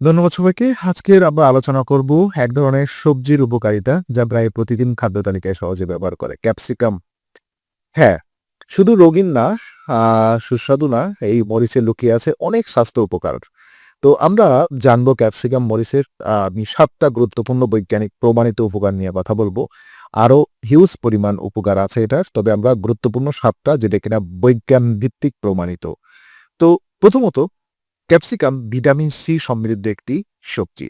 ধন্যবাদ সবাইকে। আজকের আমরা আলোচনা করব এক ধরনের সবজির উপকারিতা যা প্রায় প্রতিদিন খাদ্য তালিকায় সহজে ব্যবহার করে ক্যাপসিকাম। হ্যাঁ, শুধু রঙিন না, সুস্বাদু না, এই মরিচে লুকিয়ে আছে অনেক স্বাস্থ্য উপকার। তো আমরা জানবো ক্যাপসিকাম মরিচের আমি ৭টা গুরুত্বপূর্ণ বৈজ্ঞানিক প্রমাণিত উপকার নিয়ে কথা বলবো। আরও হিউজ পরিমাণ উপকার আছে এটার, তবে আমরা গুরুত্বপূর্ণ ৭টা যেটা কিনা বৈজ্ঞান ভিত্তিক প্রমাণিত। তো প্রথমত ক্যাপসিকাম ভিটামিন সি সমৃদ্ধ একটি সবজি।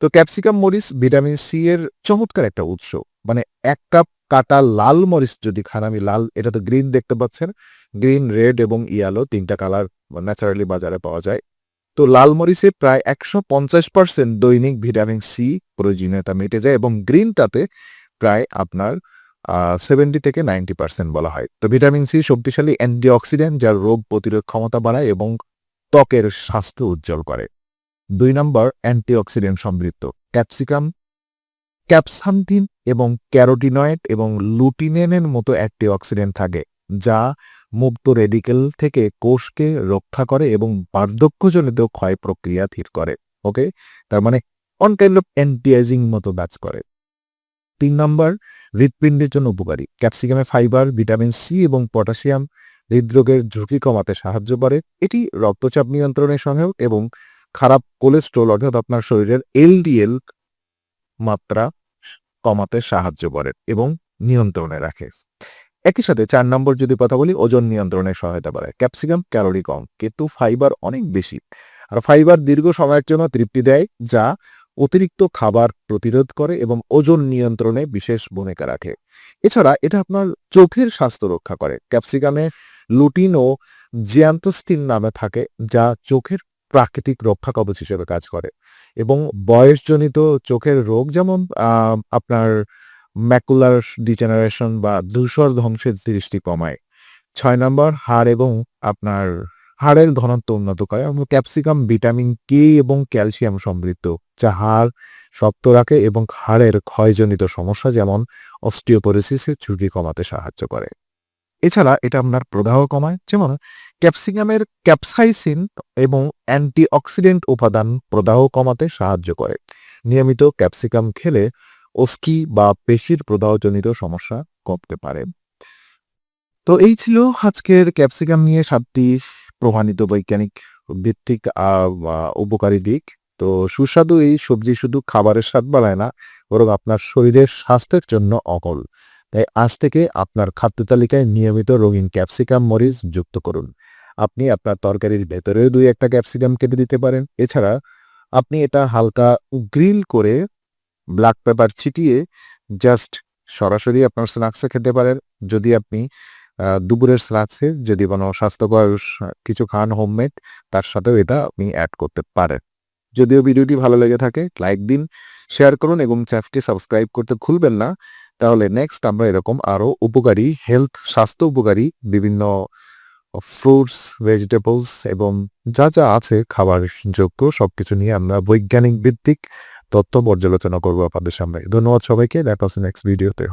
তো ক্যাপসিকাম মরিচ ভিটামিন সি এর চমৎকার একটা উৎস। মানে ১ কাপ কাটা লাল মরিচ যদি খান, আমি লাল, এটা তো গ্রিন দেখতে পাচ্ছেন। গ্রিন, রেড এবং ইয়েলো ৩ টা কালার ন্যাচারালি বাজারে পাওয়া যায়। তো লাল মরিচে প্রায় ১৫০% দৈনিক ভিটামিন সি প্রয়োজনীয়তা মিটে যায় এবং গ্রিনটাতে প্রায় আপনার 70 থেকে 90% বলা হয়। তো ভিটামিন সি শক্তিশালী অ্যান্টিঅক্সিডেন্ট যা রোগ প্রতিরোধ ক্ষমতা বাড়ায় এবং ত্বকের স্বাস্থ্য উজ্জ্বল করে। ২ নম্বর অ্যান্টিঅক্সিডেন্ট সমৃদ্ধ। ক্যাপসিকাম ক্যাপসান্থিন এবং ক্যারোটিনয়েড এবং লুটিনেনের মতো অ্যান্টিঅক্সিডেন্ট থাকে, যা মুক্ত রেডিকেল থেকে কোষকে রক্ষা করে এবং বার্ধক্যজনিত ক্ষয় প্রক্রিয়া ধীর করে। ওকে, তার মানে one kind of anti ageing মতো কাজ করে। ৩ নম্বর হৃৎপিণ্ডের জন্য উপকারী। ক্যাপসিকামে ফাইবার, ভিটামিন সি এবং পটাশিয়াম হৃদরোগের ঝুঁকি কমাতে সাহায্য করে। এটি রক্তচাপ নিয়ন্ত্রণে সহায়ক এবং খারাপ কোলেস্ট্রল অর্থাৎ আপনার শরীরের এলডিএল মাত্রা কমাতে সাহায্য করে এবং নিয়ন্ত্রণে রাখে। একই সাথে ৪ নম্বর যদি কথা বলি, ওজন নিয়ন্ত্রণে সহায়তা করে। ক্যাপসিকাম ক্যালোরি কম কিন্তু ফাইবার অনেক বেশি। আর ফাইবার দীর্ঘ সময়ের জন্য তৃপ্তি দেয়, যা অতিরিক্ত খাবার প্রতিরোধ করে এবং ওজন নিয়ন্ত্রণে বিশেষ ভূমিকা রাখে। এছাড়া এটা আপনার চোখের স্বাস্থ্য রক্ষা করে। ক্যাপসিকামে লুটিন ও জিয়ান্তস্তিন নামে থাকে, যা চোখের প্রাকৃতিক রক্ষা কবচ হিসেবে কাজ করে এবং বয়সজনিত চোখের রোগ যেমন আপনার ম্যাকুলার ডিজেনারেশন বা ধূসর ধ্বংসের দৃষ্টি কমায়। ৬ নম্বর হাড় এবং আপনার হাড়ের ঘনত্ব উন্নত করে এবং ক্যাপসিকাম ভিটামিন কে এবং ক্যালসিয়াম সমৃদ্ধ, যা হাড় শক্ত রাখে এবং হাড়ের ক্ষয়জনিত সমস্যা যেমন অস্টিওপোরোসিসের ঝুঁকি কমাতে সাহায্য করে। এছাড়া এটা আপনার প্রদাহ কমায়, যেমন ক্যাপসিকামের ক্যাপসাইসিন এবং অ্যান্টিঅক্সিডেন্ট উপাদান প্রদাহ কমাতে সাহায্য করে। নিয়মিত ক্যাপসিকাম খেলে অস্কি বা পেশির প্রদাহজনিত সমস্যা কমতে পারে। তো এই ছিল আজকের ক্যাপসিকাম নিয়ে ৭টি প্রমাণিত বৈজ্ঞানিক ভিত্তিক উপকারী দিক। তো সুস্বাদু এই সবজি শুধু খাবারের স্বাদ বাড়ায় না, বরং আপনার শরীরের স্বাস্থ্যের জন্য অকল। তাই আজ থেকে আপনার খাদ্য তালিকায় নিয়মিত রঙিন ক্যাপসিকাম মরিচ যুক্ত করুন। আপনি আপনার তরকারির ভেতরেও ২-১টা ক্যাপসিকাম কেটে দিতে পারেন। এছাড়া আপনি এটা হালকা গ্রিল করে ব্ল্যাক পেপার ছিটিয়ে জাস্ট সরাসরি আপনার স্ন্যাক্সে খেতে পারেন। যদি আপনি দুপুরের স্ন্যাক্সে যদি কোনো স্বাস্থ্যকর কিছু খান হোমমেড, তার সাথেও এটা আপনি অ্যাড করতে পারেন। যদিও ভিডিওটি ভালো লেগে থাকে লাইক দিন, শেয়ার করুন এবং চ্যানেলটি সাবস্ক্রাইব করতে ভুলবেন না। তাহলে নেক্সট আমরা এরকম আরও উপকারী স্বাস্থ্য উপকারী বিভিন্ন ফ্রুটস, ভেজিটেবলস এবং যা যা আছে খাবার যোগ্য সবকিছু নিয়ে আমরা বৈজ্ঞানিক ভিত্তিক তথ্য পর্যালোচনা করবো আপনাদের সামনে। ধন্যবাদ সবাইকে। দেখা হচ্ছে নেক্সট ভিডিওতে।